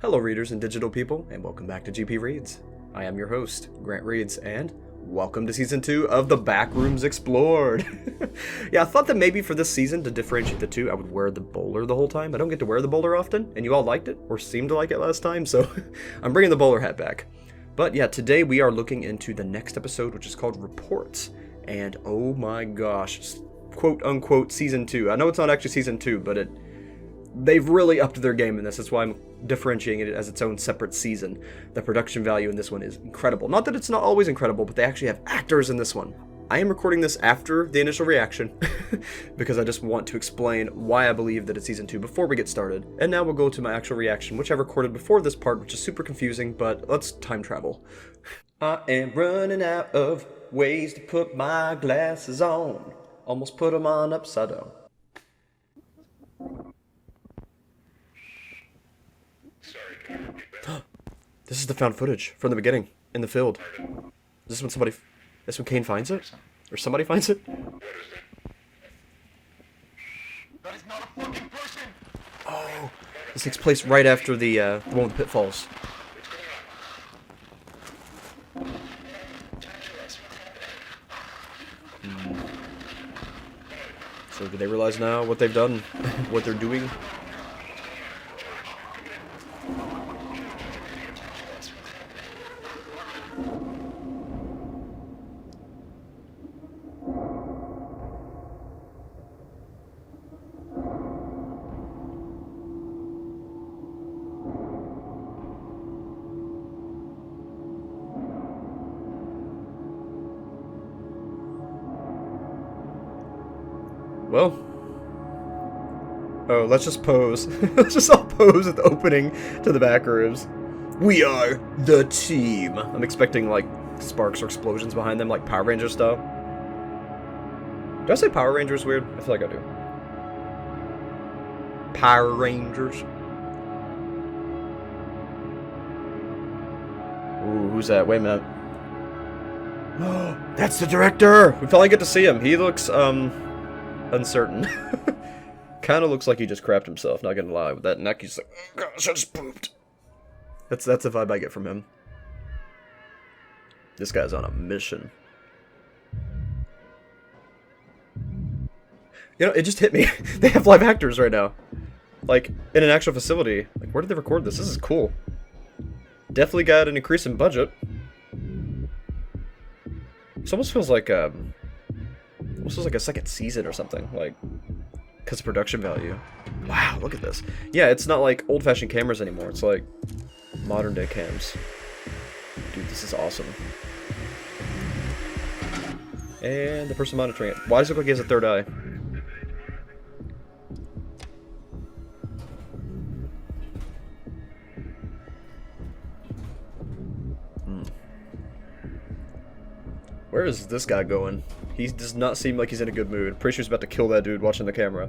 Hello readers and digital people, and welcome back to GP Reads. I am your host, Grant Reads, and welcome to Season 2 of the Backrooms Explored. Yeah, I thought that maybe for this season, to differentiate the two, I would wear the bowler the whole time. I don't get to wear the bowler often, and you all liked it, or seemed to like it last time, so I'm bringing the bowler hat back. But yeah, today we are looking into the next episode, which is called Reports, and oh my gosh, quote-unquote Season 2. I know it's not actually Season 2, but they've really upped their game in this. That's why I'm differentiating it as its own separate season. The production value in this one is incredible. Not that it's not always incredible, but they actually have actors in this one. I am recording this after the initial reaction because I just want to explain why I believe that it's Season 2 before we get started. And now we'll go to my actual reaction, which I recorded before this part, which is super confusing, but let's time travel. I am running out of ways to put my glasses on. Almost put them on upside down. This is the found footage from the beginning in the field. Is this when Kane finds it? Or somebody finds it? That is not a fucking person! Oh, this takes place right after the one with the pitfalls. So do they realize now what they've done? What they're doing? Well, oh, let's just pose. Let's just all pose at the opening to the Backrooms. We are the team. I'm expecting, like, sparks or explosions behind them, like Power Rangers style. Did I say Power Rangers weird? I feel like I do. Power Rangers. Ooh, who's that? Wait a minute. That's the director! We finally get to see him. He looks, uncertain. Kind of looks like he just crapped himself, not gonna lie. With that neck, he's like, oh gosh, I just pooped. That's the vibe I get from him. This guy's on a mission. You know, it just hit me. They have live actors right now. Like, in an actual facility. Like, where did they record this? This is cool. Definitely got an increase in budget. This almost feels like, this was like a second season or something, like, because of production value. Wow, look at this. Yeah, it's not like old-fashioned cameras anymore. It's like modern-day cams. Dude, this is awesome. And the person monitoring it. Why does it look like he has a third eye? Where is this guy going? He does not seem like he's in a good mood. Pretty sure he's about to kill that dude watching the camera.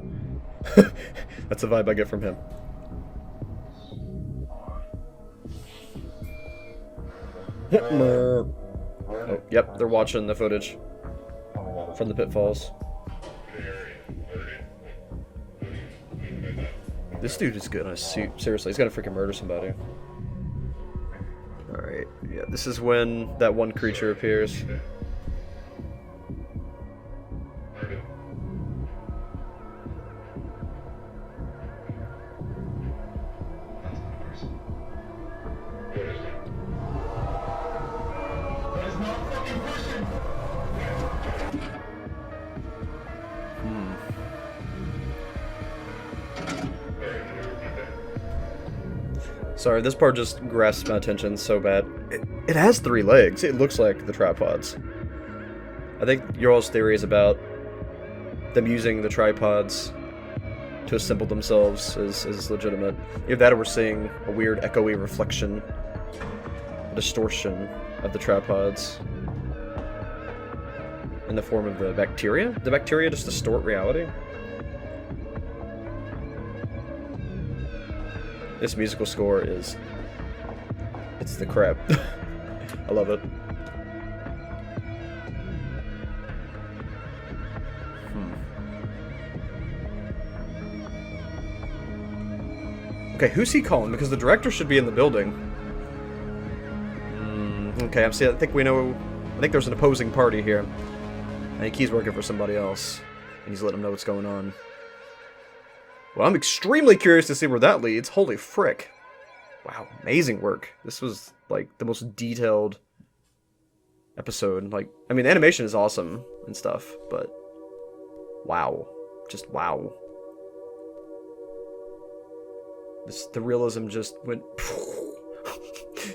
That's the vibe I get from him. Oh, yep, they're watching the footage from the pitfalls. This dude is good on a suit. Seriously, he's gonna freaking murder somebody. Alright, yeah, this is when that one creature appears. Sorry, this part just grasps my attention so bad. It has 3 legs. It looks like the tripods. I think your all's theory is about them using the tripods to assemble themselves is legitimate. Either that or we're seeing a weird echoey reflection, distortion of the tripods in the form of the bacteria? The bacteria just distort reality? This musical score it's the crap. I love it. Okay, who's he calling? Because the director should be in the building. Okay, I think we know... I think there's an opposing party here. I think he's working for somebody else. And he's letting them know what's going on. Well, I'm extremely curious to see where that leads. Holy frick. Wow, amazing work. This was, like, the most detailed episode. Like, I mean, the animation is awesome and stuff, but... Wow. Just wow. The realism just went...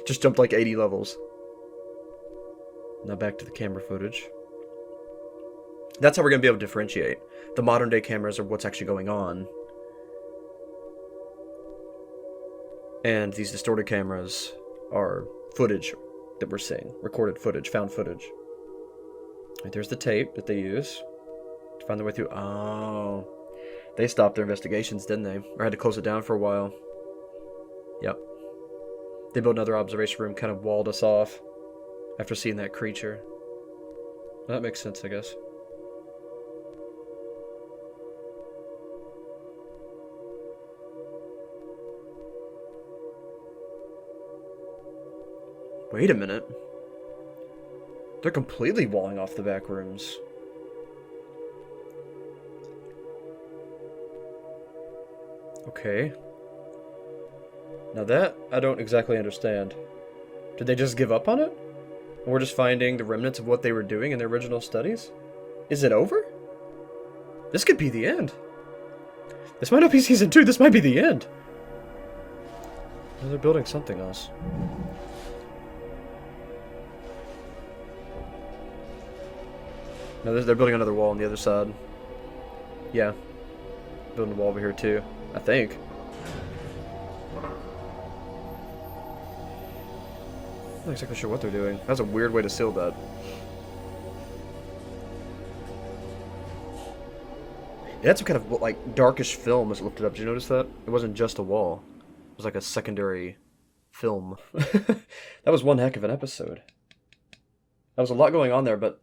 just jumped like 80 levels. Now back to the camera footage. That's how we're going to be able to differentiate. The modern day cameras are what's actually going on. And these distorted cameras are footage that we're seeing. Recorded footage, found footage. Right, there's the tape that they use to find their way through. Oh. They stopped their investigations, didn't they? Or had to close it down for a while. Yep. They built another observation room, kind of walled us off after seeing that creature. That makes sense, I guess. Wait a minute. They're completely walling off the back rooms. Okay. Now that, I don't exactly understand. Did they just give up on it? And we're just finding the remnants of what they were doing in their original studies? Is it over? This could be the end. This might not be season 2, this might be the end. Well, they're building something else. No, they're building another wall on the other side. Yeah. Building a wall over here too, I think. I'm not exactly sure what they're doing. That's a weird way to seal that. It had some kind of, like, darkish film as it lifted up. Did you notice that? It wasn't just a wall. It was like a secondary film. That was one heck of an episode. There was a lot going on there, but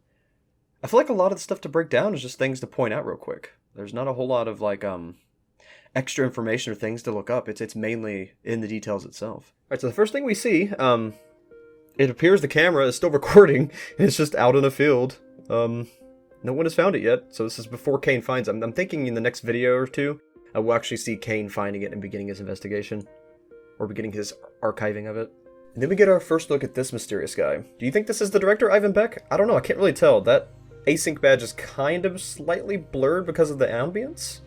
I feel like a lot of the stuff to break down is just things to point out real quick. There's not a whole lot of, like, extra information or things to look up. It's mainly in the details itself. Alright, so the first thing we see, it appears the camera is still recording, and it's just out in a field. No one has found it yet, so this is before Kane finds it. I'm thinking in the next video or two, we'll actually see Kane finding it and beginning his investigation. Or beginning his archiving of it. And then we get our first look at this mysterious guy. Do you think this is the director, Ivan Beck? I don't know, I can't really tell. That async badge is kind of slightly blurred because of the ambience.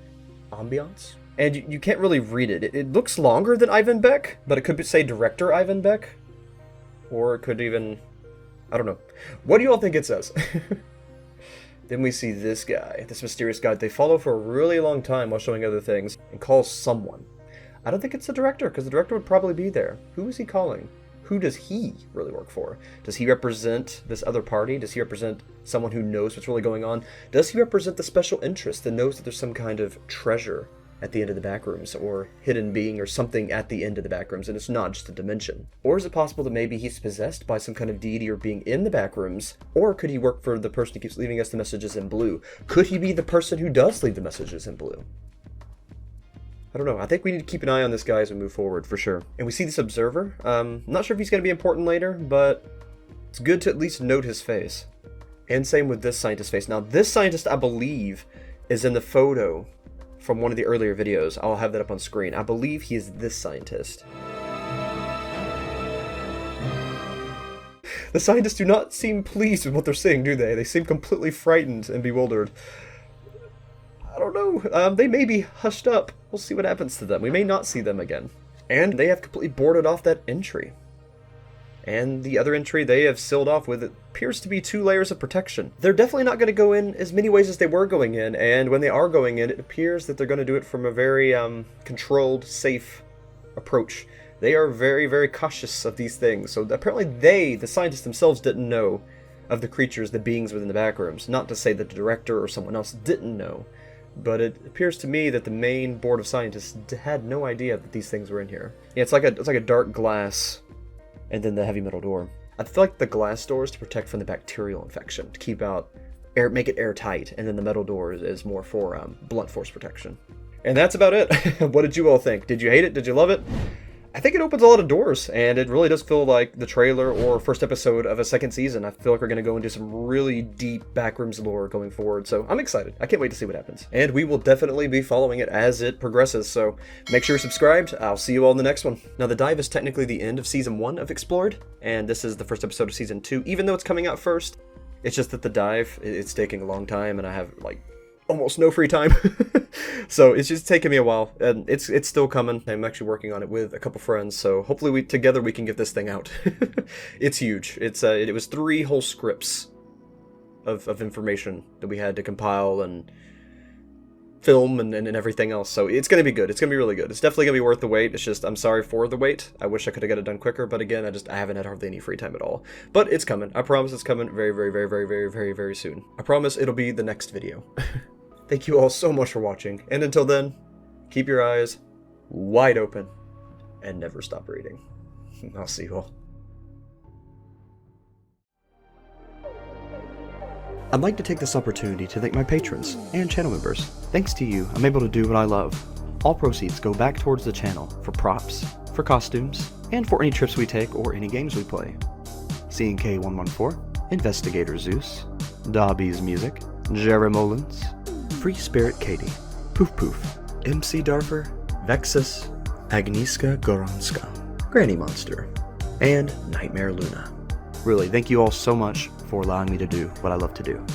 And you can't really read it. It looks longer than Ivan Beck, but it could say director Ivan Beck. Or it could even... I don't know. What do you all think it says? Then we see this guy, this mysterious guy they follow for a really long time while showing other things, and calls someone. I don't think it's the director, because the director would probably be there. Who is he calling? Who does he really work for? Does he represent this other party? Does he represent someone who knows what's really going on? Does he represent the special interest that knows that there's some kind of treasure at the end of the Backrooms, or hidden being, or something at the end of the Backrooms, and it's not just a dimension? Or is it possible that maybe he's possessed by some kind of deity or being in the Backrooms? Or could he work for the person who keeps leaving us the messages in blue? Could he be the person who does leave the messages in blue? I don't know. I think we need to keep an eye on this guy as we move forward, for sure. And we see this observer. Not sure if he's going to be important later, but it's good to at least note his face. And same with this scientist's face. Now, this scientist, I believe, is in the photo from one of the earlier videos. I'll have that up on screen. I believe he is this scientist. The scientists do not seem pleased with what they're seeing, do they? They seem completely frightened and bewildered. I don't know. They may be hushed up. We'll see what happens to them. We may not see them again. And they have completely boarded off that entry. And the other entry they have sealed off with, it appears to be 2 layers of protection. They're definitely not going to go in as many ways as they were going in, and when they are going in, it appears that they're going to do it from a very controlled, safe approach. They are very, very cautious of these things. So apparently the scientists themselves, didn't know of the creatures, the beings within the Backrooms. Not to say that the director or someone else didn't know, but it appears to me that the main board of scientists had no idea that these things were in here. Yeah, it's like a dark glass, and then the heavy metal door. I feel like the glass door is to protect from the bacterial infection, to keep out make it airtight, and then the metal door is more for blunt force protection. And that's about it. What did you all think? Did you hate it? Did you love it? I think it opens a lot of doors, and it really does feel like the trailer or first episode of a second season. I feel like we're going to go into some really deep Backrooms lore going forward, so I'm excited. I can't wait to see what happens. And we will definitely be following it as it progresses, so make sure you're subscribed. I'll see you all in the next one. Now, The Dive is technically the end of Season 1 of Explored, and this is the first episode of Season 2, even though it's coming out first. It's just that The Dive, it's taking a long time, and I have, like, almost no free time. So it's just taking me a while, and it's still coming. I'm actually working on it with a couple friends, so hopefully together we can get this thing out. It's huge. It was 3 whole scripts of information that we had to compile and film and everything else, so it's going to be good. It's going to be really good. It's definitely going to be worth the wait. It's just, I'm sorry for the wait. I wish I could have got it done quicker, but again, I haven't had hardly any free time at all. But it's coming. I promise it's coming very, very, very, very, very, very, very soon. I promise it'll be the next video. Thank you all so much for watching, and until then, keep your eyes wide open and never stop reading. I'll see you all. I'd like to take this opportunity to thank my patrons and channel members. Thanks to you, I'm able to do what I love. All proceeds go back towards the channel for props, for costumes, and for any trips we take or any games we play. CNK114, Investigator Zeus, Dobby's Music, Jerry Mullins, Free Spirit Katie, Poof Poof, MC Darfer, Vexus, Agnieszka Goronska, Granny Monster, and Nightmare Luna. Really, thank you all so much for allowing me to do what I love to do.